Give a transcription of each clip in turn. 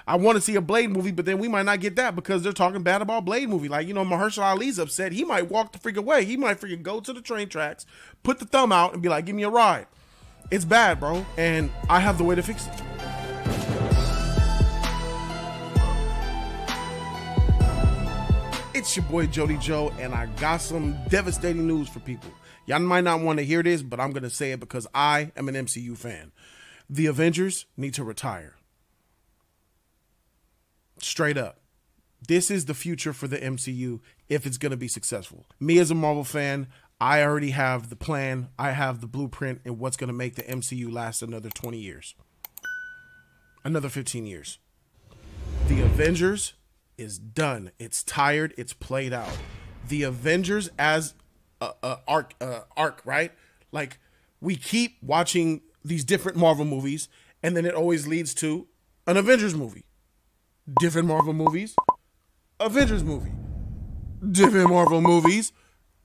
I want to see a Blade movie, but then we might not get that because they're talking bad about Blade movie. Like, you know, Mahershala Ali's upset. He might walk the freak away. He might freaking go to the train tracks, put the thumb out, and be like, give me a ride. It's bad, bro, and I have the way to fix it. It's your boy Jody Joe, and I got some devastating news for people. Y'all might not want to hear this, but I'm going to say it because I am an MCU fan. The Avengers need to retire. Straight up. This is the future for the MCU if it's going to be successful. Me as a Marvel fan, I already have the plan. I have the blueprint in what's going to make the MCU last another 20 years. Another 15 years. The Avengers is done. It's tired. It's played out. The Avengers as a arc, right? Like, we keep watching these different Marvel movies, and then it always leads to an Avengers movie. Different Marvel movies, Avengers movie. Different Marvel movies,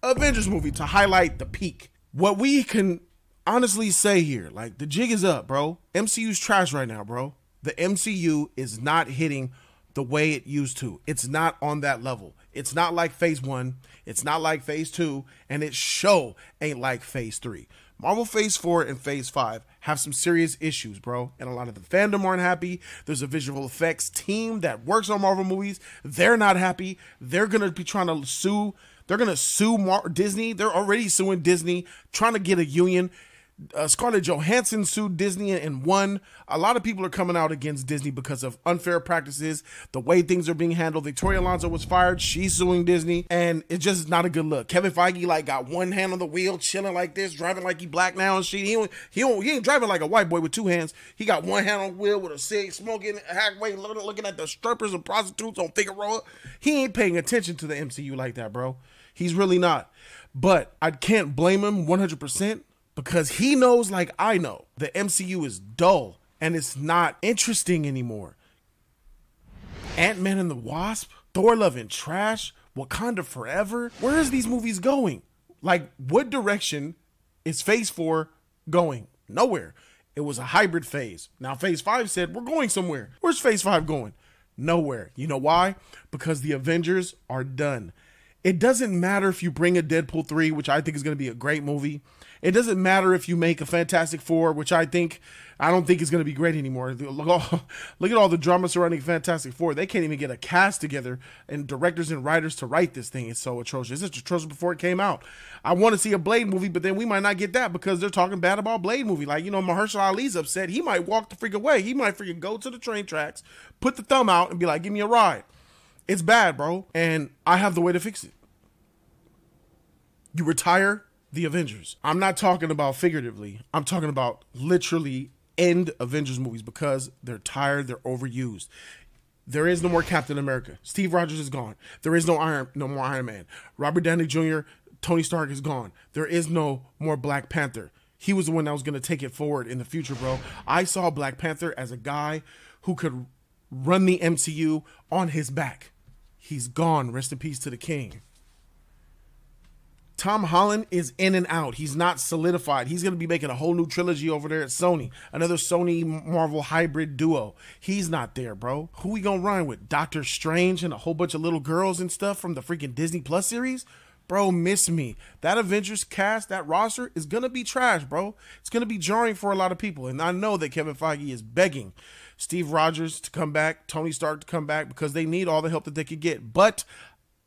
Avengers movie, to highlight the peak. What we can honestly say here, like, the jig is up, bro. MCU's trash right now, bro. The MCU is not hitting the way it used to. It's not on that level. It's not like phase 1. It's not like phase 2. And it sure ain't like phase 3. Marvel phase 4 and phase 5 have some serious issues, bro. And a lot of the fandom aren't happy. There's a visual effects team that works on Marvel movies. They're not happy. They're going to be trying to sue. They're going to sue Disney. They're already suing Disney, trying to get a union. Scarlett Johansson sued Disney and won. A lot of people are coming out against Disney because of unfair practices, the way things are being handled. Victoria Alonso was fired. She's suing Disney, and it's just not a good look. Kevin Feige like got one hand on the wheel, chilling like this, driving like he black now and shit. He ain't driving like a white boy with two hands. He got one hand on the wheel with a cig, smoking halfway, looking at the strippers and prostitutes on Figueroa. He ain't paying attention to the MCU like that, bro. He's really not. But I can't blame him 100%. Because he knows, like I know, the MCU is dull and it's not interesting anymore. Ant-Man and the Wasp, Thor: Love and Trash, Wakanda Forever. Where is these movies going? Like, what direction is phase 4 going? Nowhere. It was a hybrid phase. Now phase 5 said, we're going somewhere. Where's phase 5 going? Nowhere. You know why? Because the Avengers are done. It doesn't matter if you bring a Deadpool 3, which I think is going to be a great movie. It doesn't matter if you make a Fantastic Four, which I don't think is going to be great anymore. Look at all the drama surrounding Fantastic Four. They can't even get a cast together and directors and writers to write this thing. It's so atrocious. It's atrocious before it came out. I want to see a Blade movie, but then we might not get that because they're talking bad about Blade movie. Like, you know, Mahershala Ali's upset. He might walk the freak away. He might freaking go to the train tracks, put the thumb out, and be like, give me a ride. It's bad, bro. And I have the way to fix it. You retire the Avengers. I'm not talking about figuratively. I'm talking about literally end Avengers movies because they're tired. They're overused. There is no more Captain America. Steve Rogers is gone. There is no more Iron Man. Robert Downey Jr., Tony Stark is gone. There is no more Black Panther. He was the one that was going to take it forward in the future, bro. I saw Black Panther as a guy who could run the MCU on his back. He's gone. Rest in peace to the king. Tom Holland is in and out. He's not solidified. He's going to be making a whole new trilogy over there at Sony. Another Sony Marvel hybrid duo. He's not there, bro. Who we going to run with? Doctor Strange and a whole bunch of little girls and stuff from the freaking Disney Plus series? Bro, miss me. That Avengers cast, that roster is going to be trash, bro. It's going to be jarring for a lot of people. And I know that Kevin Feige is begging Steve Rogers to come back, Tony Stark to come back, because they need all the help that they could get. But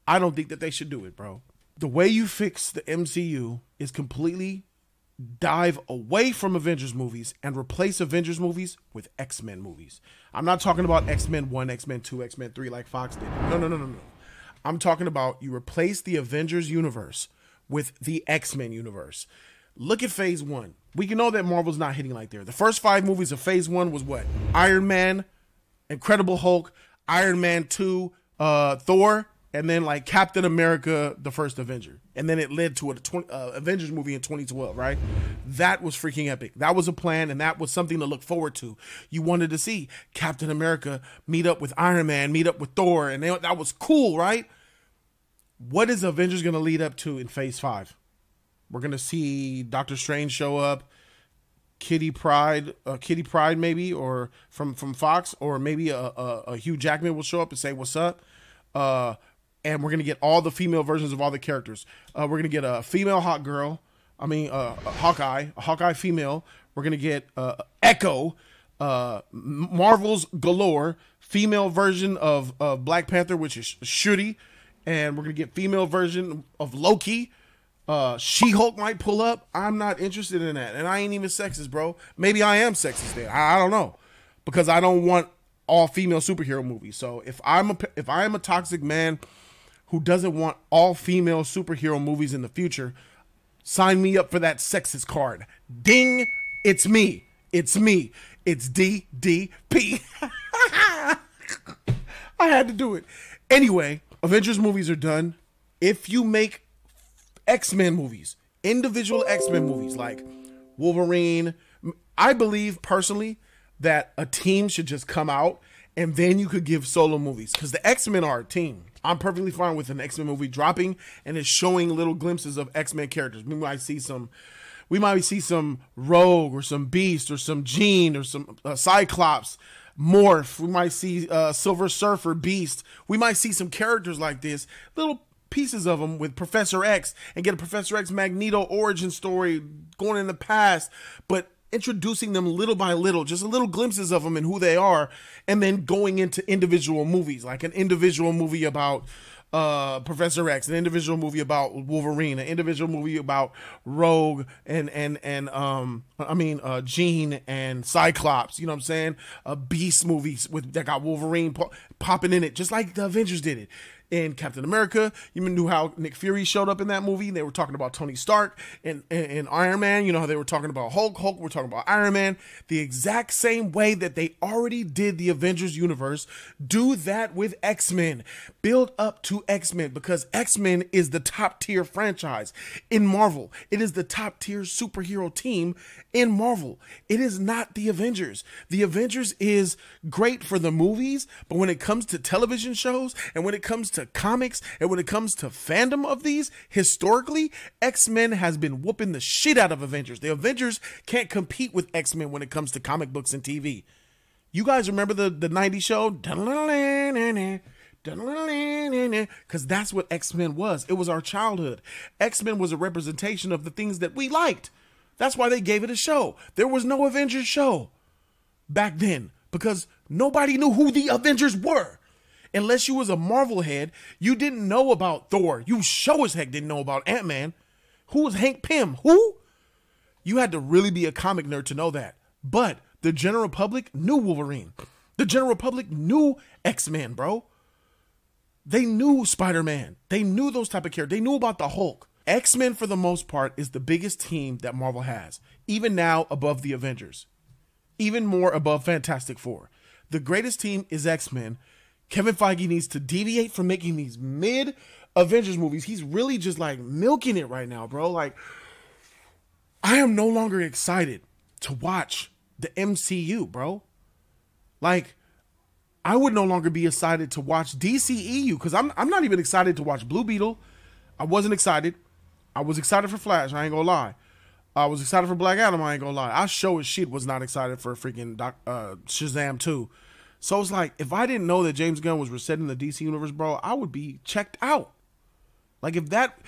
I don't think that they should do it, bro. The way you fix the MCU is completely dive away from Avengers movies and replace Avengers movies with X-Men movies. I'm not talking about X-Men 1, X-Men 2, X-Men 3 like Fox did. No. I'm talking about you replace the Avengers universe with the X-Men universe. Look at phase 1. We can know that Marvel's not hitting like there. The first 5 movies of phase 1 was what? Iron Man, Incredible Hulk, Iron Man 2, Thor, and then like Captain America, the first Avenger. And then it led to an Avengers movie in 2012, right? That was freaking epic. That was a plan, and that was something to look forward to. You wanted to see Captain America meet up with Iron Man, meet up with Thor, and that was cool, right? What is Avengers going to lead up to in phase 5? We're going to see Doctor Strange show up. Kitty Pride maybe, or from Fox, or maybe a Hugh Jackman will show up and say what's up. And we're gonna get all the female versions of all the characters. We're gonna get a female Hawkeye, a Hawkeye female. We're gonna get Echo, Marvel's galore, female version of Black Panther, which is Shuri, and we're gonna get female version of Loki. She-Hulk might pull up. I'm not interested in that, and I ain't even sexist, bro. Maybe I am sexist there. I don't know, because I don't want all female superhero movies. So if I am a toxic man who doesn't want all female superhero movies in the future, sign me up for that sexist card. Ding! It's me. It's me. It's DDP. I had to do it. Anyway, Avengers movies are done. If you make X-Men movies, individual X-Men movies like Wolverine, I believe personally that a team should just come out and then you could give solo movies, because the X-Men are a team. I'm perfectly fine with an X-Men movie dropping and it's showing little glimpses of X-Men characters. We might see some Rogue or some Beast or some Jean or some Cyclops, Morph. We might see Silver Surfer, Beast. We might see some characters like this, little pieces of them with Professor X, and get a Professor X Magneto origin story going in the past, but introducing them little by little, just little glimpses of them and who they are, and then going into individual movies, like an individual movie about Professor X, an individual movie about Wolverine, an individual movie about Rogue and Jean and Cyclops, you know what I'm saying? Beast movies that got Wolverine popping in it, just like the Avengers did it. In Captain America, you knew how Nick Fury showed up in that movie. They were talking about Tony Stark and Iron Man. You know how they were talking about Hulk. We're talking about Iron Man. The exact same way that they already did the Avengers universe. Do that with X-Men. Build up to X-Men, because X-Men is the top tier franchise in Marvel. It is the top tier superhero team in Marvel. It is not the Avengers. The Avengers is great for the movies, but when it comes to television shows and when it comes to comics and when it comes to fandom of these, historically, X-Men has been whooping the shit out of Avengers. The Avengers can't compete with X-Men when it comes to comic books and TV. You guys remember the 90s show? Because that's what X-Men was. It was our childhood. X-Men was a representation of the things that we liked. That's why they gave it a show. There was no Avengers show back then, because nobody knew who the Avengers were. Unless you was a Marvel head, you didn't know about Thor. You sure as heck didn't know about Ant-Man. Who was Hank Pym? Who? You had to really be a comic nerd to know that. But the general public knew Wolverine. The general public knew X-Men, bro. They knew Spider-Man. They knew those type of characters. They knew about the Hulk. X-Men, for the most part, is the biggest team that Marvel has. Even now, above the Avengers. Even more above Fantastic Four. The greatest team is X-Men. Kevin Feige needs to deviate from making these mid-Avengers movies. He's really just like milking it right now, bro. Like, I am no longer excited to watch the MCU, bro. Like, I would no longer be excited to watch DCEU, because I'm not even excited to watch Blue Beetle. I wasn't excited. I was excited for Flash, I ain't gonna lie. I was excited for Black Adam, I ain't gonna lie. I sure as shit was not excited for freaking Shazam 2. So it's like, if I didn't know that James Gunn was resetting the DC universe, bro, I would be checked out. Like, if that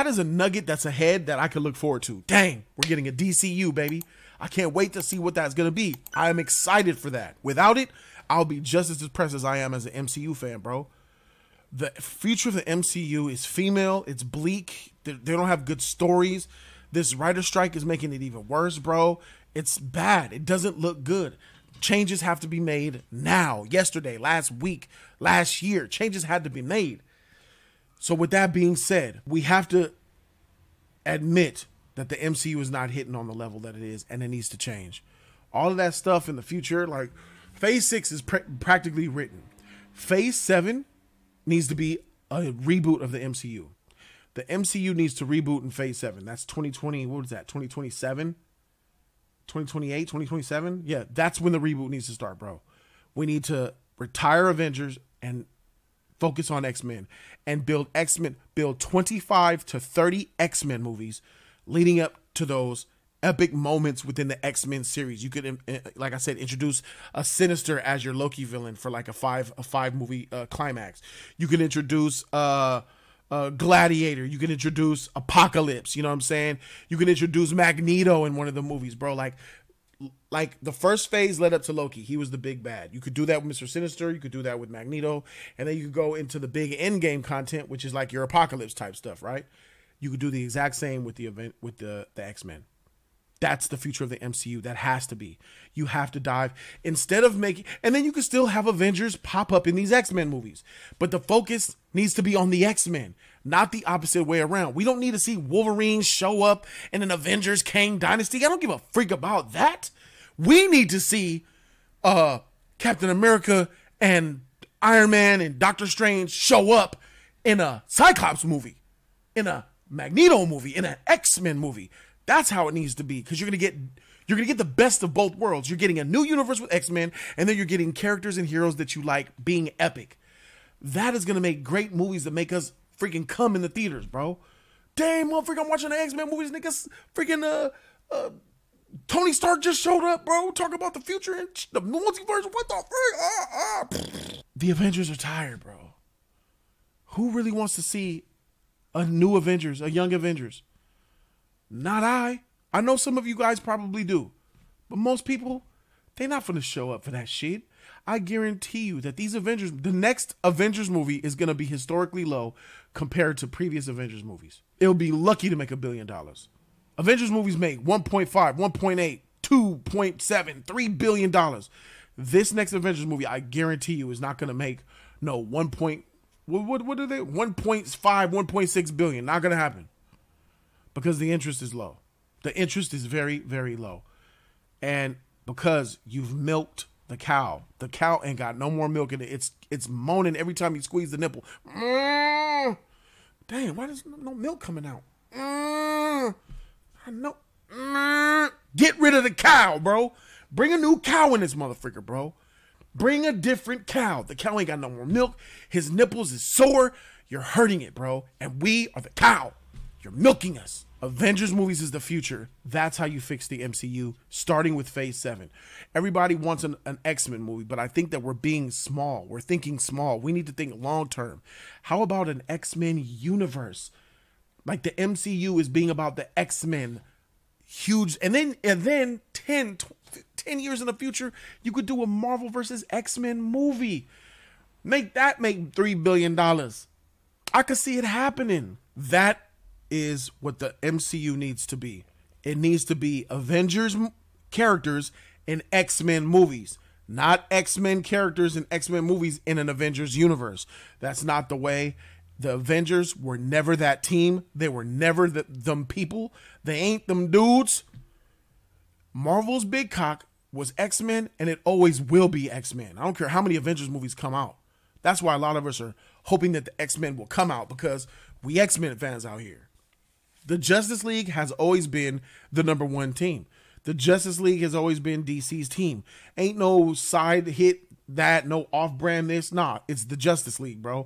is a nugget that's ahead that I could look forward to. Dang, we're getting a DCU, baby. I can't wait to see what that's going to be. I am excited for that. Without it, I'll be just as depressed as I am as an MCU fan, bro. The future of the MCU is female. It's bleak. They don't have good stories. This writer strike is making it even worse, bro. It's bad. It doesn't look good. Changes have to be made now, yesterday, last week, last year. Changes had to be made. So with that being said, we have to admit that the MCU is not hitting on the level that it is, and it needs to change. All of that stuff in the future, like Phase 6 is practically written. Phase 7 needs to be a reboot of the MCU. The MCU needs to reboot in Phase 7. That's 2020, what was that, 2027? 2028, 2027? Yeah, that's when the reboot needs to start, bro. We need to retire Avengers and focus on X-Men and build 25 to 30 X-Men movies leading up to those epic moments within the X-Men series. You could, like I said, introduce a Sinister as your Loki villain for like a five movie climax. You can introduce Gladiator. You can introduce Apocalypse. You know what I'm saying? You can introduce Magneto in one of the movies, bro. Like the first phase led up to Loki. He was the big bad. You could do that with Mr. Sinister. You could do that with Magneto. And then you could go into the big end game content, which is like your Apocalypse type stuff, right? You could do the exact same with the event with the X-Men. That's the future of the MCU. That has to be. You have to dive instead of making, and then you can still have Avengers pop up in these X-Men movies. But the focus needs to be on the X-Men, not the opposite way around. We don't need to see Wolverine show up in an Avengers Kang Dynasty. I don't give a freak about that. We need to see Captain America and Iron Man and Doctor Strange show up in a Cyclops movie, in a Magneto movie, in an X-Men movie. That's how it needs to be, because you're gonna get the best of both worlds. You're getting a new universe with X-Men, and then you're getting characters and heroes that you like being epic. That is gonna make great movies that make us freaking come in the theaters, bro. Damn, motherfucker, I'm watching the X-Men movies. Niggas, freaking Tony Stark just showed up, bro. Talk about the future and the multiverse. What the frick? The Avengers are tired, bro. Who really wants to see a new Avengers, a young Avengers? Not I. I know some of you guys probably do. But most people, they're not going to show up for that shit. I guarantee you that these Avengers, the next Avengers movie is going to be historically low compared to previous Avengers movies. It'll be lucky to make $1 billion. Avengers movies make 1.5, 1.8, 2.7, $3 billion. This next Avengers movie, I guarantee you, is not going to make no what are they? 1.5, 1.6 billion. Not going to happen. Because the interest is low. The interest is very, very low. And because you've milked the cow. The cow ain't got no more milk in it. It's moaning every time you squeeze the nipple. Damn, why there's no milk coming out? I know. Get rid of the cow, bro. Bring a new cow in this motherfucker, bro. Bring a different cow. The cow ain't got no more milk. His nipples is sore. You're hurting it, bro. And we are the cow. You're milking us. Avengers movies is the future. That's how you fix the MCU, starting with Phase 7. Everybody wants an X-Men movie, but I think that we're being small. We're thinking small. We need to think long term. How about an X-Men universe? Like the MCU is being about the X-Men. Huge. And then 10 years in the future, you could do a Marvel versus X-Men movie. Make $3 billion. I could see it happening. That is what the MCU needs to be. It needs to be Avengers characters in X-Men movies, not X-Men characters in X-Men movies in an Avengers universe. That's not the way. The Avengers were never that team. They were never them people. They ain't them dudes. Marvel's big cock was X-Men, and it always will be X-Men. I don't care how many Avengers movies come out. That's why a lot of us are hoping that the X-Men will come out, because we X-Men fans out here. The Justice League has always been the #1 team. The Justice League has always been DC's team. Ain't no side hit that, no off-brand this. Nah, it's the Justice League, bro.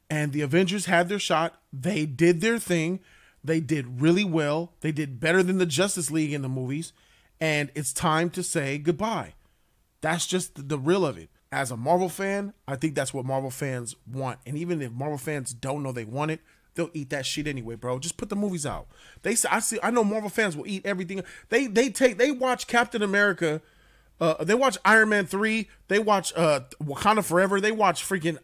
And the Avengers had their shot. They did their thing. They did really well. They did better than the Justice League in the movies. And it's time to say goodbye. That's just the real of it. As a Marvel fan, I think that's what Marvel fans want. And even if Marvel fans don't know they want it, they'll eat that shit anyway, bro. Just put the movies out. I know Marvel fans will eat everything. They watch Captain America. They watch Iron Man 3. They watch Wakanda Forever. They watch freaking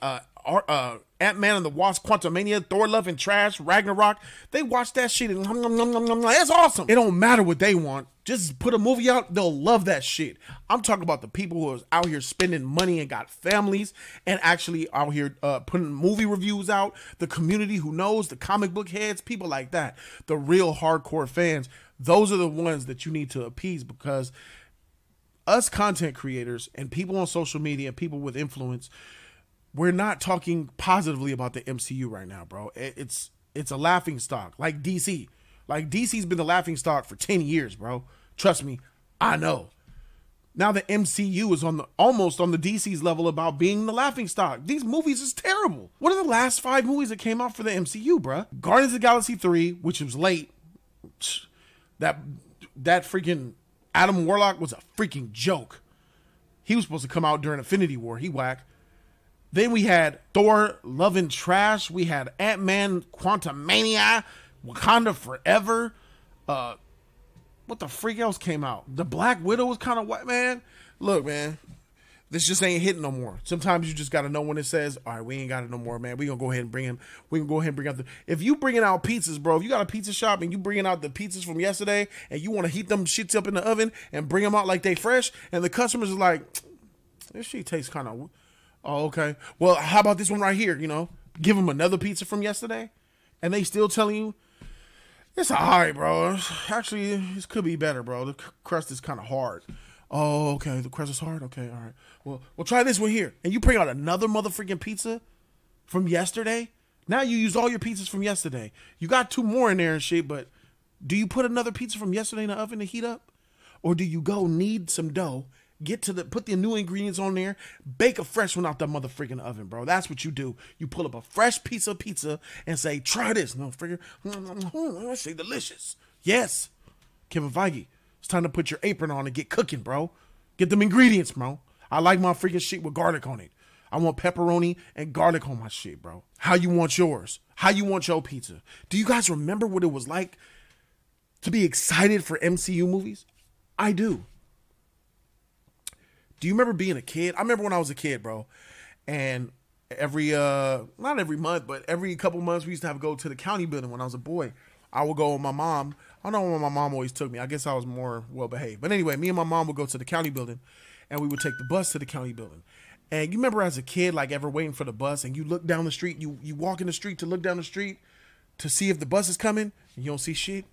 Ant-Man and the Wasp, Quantumania, Thor: Love and Trash, Ragnarok. They watch that shit and it's awesome. It don't matter what they want. Just put a movie out. They'll love that shit. I'm talking about the people who are out here spending money and got families and actually out here putting movie reviews out. The community who knows, the comic book heads, people like that. The real hardcore fans. Those are the ones that you need to appease, because us content creators and people on social media, people with influence, we're not talking positively about the MCU right now, bro. It's a laughing stock, like DC. Like DC's been the laughing stock for 10 years, bro. Trust me, I know. Now the MCU is almost on the DC's level about being the laughing stock. These movies is terrible. What are the last 5 movies that came out for the MCU, bro? Guardians of the Galaxy 3, which was late. That that freaking Adam Warlock was a freaking joke. He was supposed to come out during Infinity War. He whack. Then we had Thor, Love and Trash. We had Ant-Man, Quantumania, Wakanda Forever. What the freak else came out? The Black Widow was kind of what, man? Look, man, this just ain't hitting no more. Sometimes you just got to know when it says, all right, we ain't got it no more, man. We going to go ahead and bring him. We can go ahead and bring out if you bringing out pizzas, bro, if you got a pizza shop and you bringing out the pizzas from yesterday and you want to heat them shits up in the oven and bring them out like they fresh, and the customers are like, this shit tastes kind of, oh, okay. Well, how about this one right here? You know, give them another pizza from yesterday and they still telling you, it's all right, bro. Actually, this could be better, bro. The crust is kind of hard. Oh, okay. The crust is hard? Okay, all right. Well, we'll try this one here. And you bring out another motherfucking pizza from yesterday? Now you use all your pizzas from yesterday. You got 2 more in there and shit, but do you put another pizza from yesterday in the oven to heat up? Or do you go knead some dough, put the new ingredients on there, bake a fresh one out the motherfucking oven, bro? That's what you do. You pull up a fresh piece of pizza and say, try this. No, figure, that shit delicious. Yes. Kevin Feige. It's time to put your apron on and get cooking, bro. Get them ingredients, bro. I like my freaking shit with garlic on it. I want pepperoni and garlic on my shit, bro. How you want yours? How you want your pizza? Do you guys remember what it was like to be excited for MCU movies? I do. Do you remember being a kid? I remember when I was a kid, bro. And not every month, but every couple months we used to have to go to the county building when I was a boy. I would go with my mom. I don't know where my mom always took me. I guess I was more well-behaved. But anyway, me and my mom would go to the county building, and we would take the bus to the county building. And you remember as a kid, like ever waiting for the bus, and you look down the street, you walk in the street to look down the street to see if the bus is coming, and you don't see shit?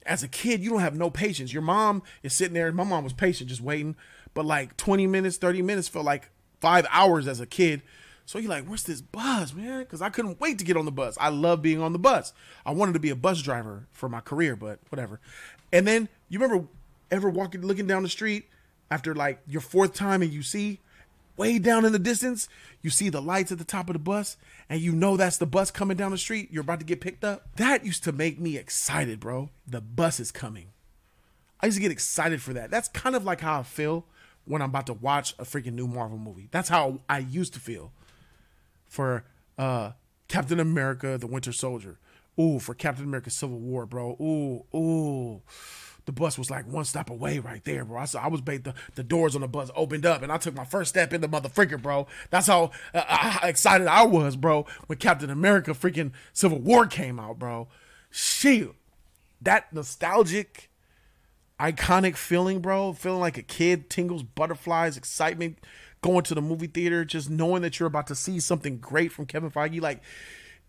As a kid, you don't have no patience. Your mom is sitting there. My mom was patient, just waiting. But like 20 minutes, 30 minutes felt like 5 hours as a kid. So you're like, where's this bus, man? Because I couldn't wait to get on the bus. I love being on the bus. I wanted to be a bus driver for my career, but whatever. And then you remember ever looking down the street after like your 4th time and you see way down in the distance, you see the lights at the top of the bus and you know that's the bus coming down the street. You're about to get picked up. That used to make me excited, bro. The bus is coming. I used to get excited for that. That's kind of like how I feel when I'm about to watch a freaking new Marvel movie. That's how I used to feel for Captain America, the Winter Soldier. Ooh, for Captain America, Civil War, bro. Ooh. The bus was like one stop away right there, bro. I was the doors on the bus opened up and I took my first step in the motherfucker, bro. That's how excited I was, bro, when Captain America freaking Civil War came out, bro. Shit. That nostalgic, iconic feeling, bro. Feeling like a kid, tingles, butterflies, excitement, going to the movie theater, just knowing that you're about to see something great from Kevin Feige. Like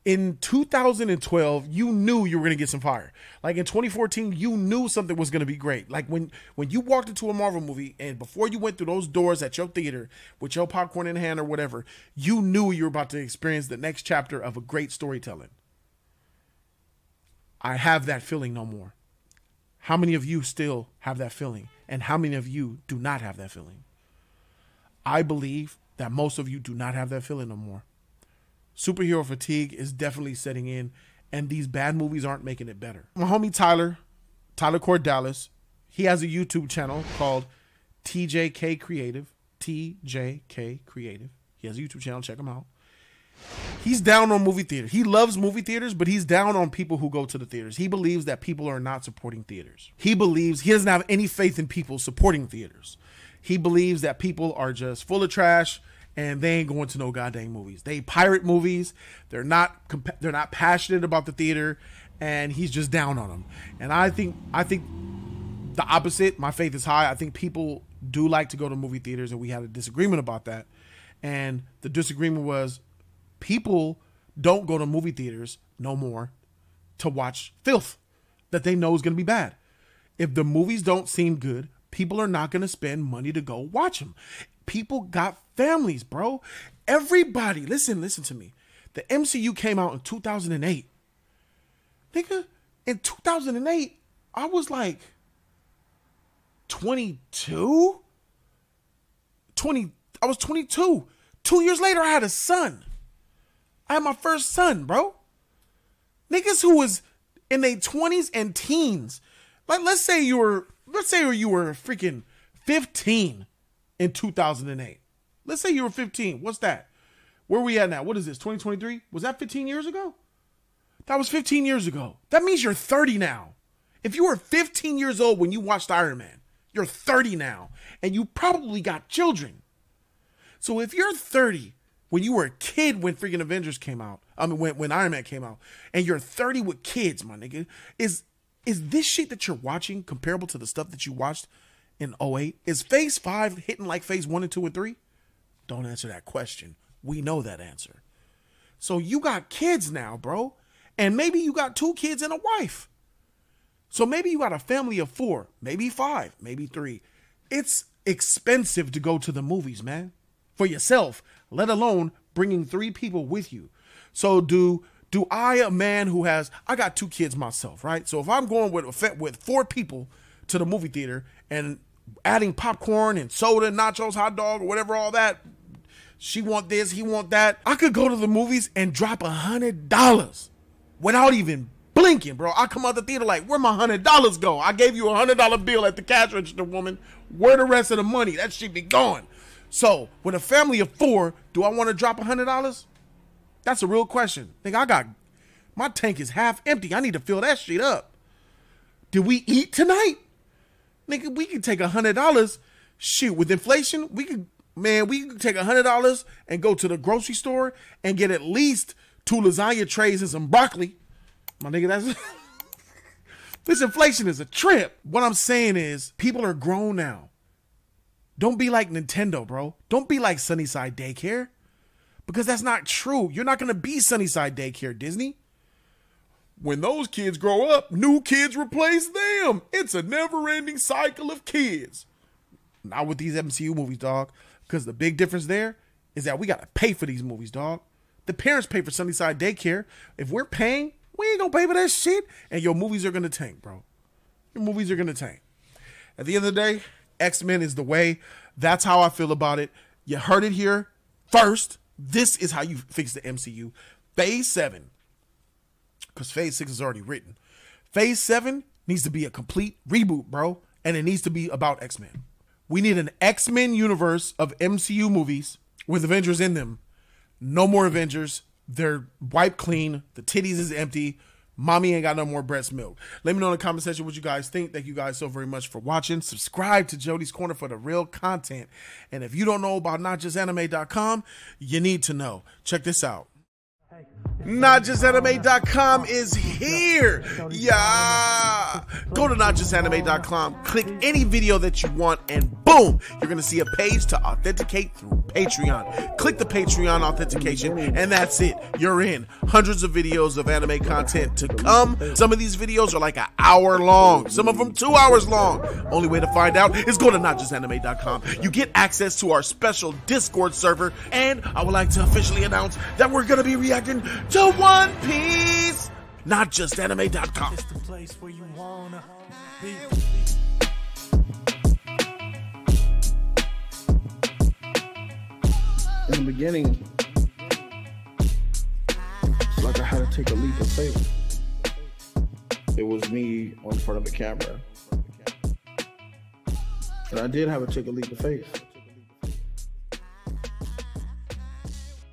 in 2012, you knew you were going to get some fire. Like in 2014, you knew something was going to be great. Like when you walked into a Marvel movie and before you went through those doors at your theater with your popcorn in hand or whatever, you knew you were about to experience the next chapter of a great storytelling. I have that feeling no more. How many of you still have that feeling? And how many of you do not have that feeling? I believe that most of you do not have that feeling no more. Superhero fatigue is definitely setting in, and these bad movies aren't making it better. My homie Tyler Cordalis, he has a YouTube channel called TJK Creative. TJK Creative. He has a YouTube channel. Check him out. He's down on movie theater. He loves movie theaters, but he's down on people who go to the theaters. He believes that people are not supporting theaters. He believes he doesn't have any faith in people supporting theaters. He believes that people are just full of trash and they ain't going to no goddamn movies. They pirate movies. They're not passionate about the theater, and he's just down on them. And I think the opposite. My faith is high. I think people do like to go to movie theaters, and we had a disagreement about that. And the disagreement was people don't go to movie theaters no more to watch filth that they know is going to be bad. If the movies don't seem good, people are not going to spend money to go watch them. People got families, bro. Everybody, listen to me. The MCU came out in 2008. Nigga, in 2008, I was like 22? I was 22. 2 years later, I had a son. I had my first son, bro. Niggas who was in their 20s and teens. Like, let's say you were freaking 15 in 2008. Let's say you were 15. What's that? Where are we at now? What is this, 2023? Was that 15 years ago? That was 15 years ago. That means you're 30 now. If you were 15 years old when you watched Iron Man, you're 30 now. And you probably got children. So if you're 30 when you were a kid when freaking Avengers came out, I mean, when Iron Man came out, and you're 30 with kids, my nigga, is this shit that you're watching comparable to the stuff that you watched in 08? Is Phase 5 hitting like Phase 1 and 2 and 3? Don't answer that question. We know that answer. So you got kids now, bro. And maybe you got 2 kids and a wife. So maybe you got a family of 4, maybe 5, maybe 3. It's expensive to go to the movies, man. For yourself, let alone bringing 3 people with you. So do I, a man who I got 2 kids myself, right? So if I'm going with 4 people to the movie theater and adding popcorn and soda, nachos, hot dog, or whatever, all that, she want this, he want that, I could go to the movies and drop $100 without even blinking, bro. I come out the theater like, where my $100 go? I gave you a $100 bill at the cash register, woman. Where the rest of the money? That shit be gone. So with a family of 4, do I want to drop $100? That's a real question. My tank is half empty. I need to fill that shit up. Did we eat tonight? Nigga, we could take $100. Shoot, with inflation, we could take $100 and go to the grocery store and get at least 2 lasagna trays and some broccoli. My nigga, that's this inflation is a trip. What I'm saying is, people are grown now. Don't be like Nintendo, bro. Don't be like Sunnyside Daycare. Because that's not true. You're not going to be Sunnyside Daycare, Disney. When those kids grow up, new kids replace them. It's a never-ending cycle of kids. Not with these MCU movies, dog. Because the big difference there is that we got to pay for these movies, dog. The parents pay for Sunnyside Daycare. If we're paying, we ain't going to pay for that shit. And your movies are going to tank, bro. Your movies are going to tank. At the end of the day, X-Men is the way. That's how I feel about it. You heard it here first. This is how you fix the MCU. Phase 7, because Phase 6 is already written. Phase 7 needs to be a complete reboot, bro. And it needs to be about X-Men. We need an X-Men universe of MCU movies with Avengers in them. No more Avengers. They're wiped clean. The titties is empty. Mommy ain't got no more breast milk. Let me know in the comment section what you guys think. Thank you guys so very much for watching. Subscribe to Jody's Corner for the real content. And if you don't know about NotJustAnime.com, you need to know. Check this out. NotJustAnime.com is here. Yeah. Go to NotJustAnime.com, click any video that you want, and boom, you're going to see a page to authenticate through Patreon. Click the Patreon authentication, and that's it. You're in. Hundreds of videos of anime content to come. Some of these videos are like an hour long, some of them 2 hours long. Only way to find out is go to NotJustAnime.com. You get access to our special Discord server, and I would like to officially announce that we're going to be reacting to One Piece. NotJustAnime.com. It's the place where you wanna be. In the beginning, it's like I had to take a leap of faith. It was me on front of the camera. And I did have to take a leap of faith.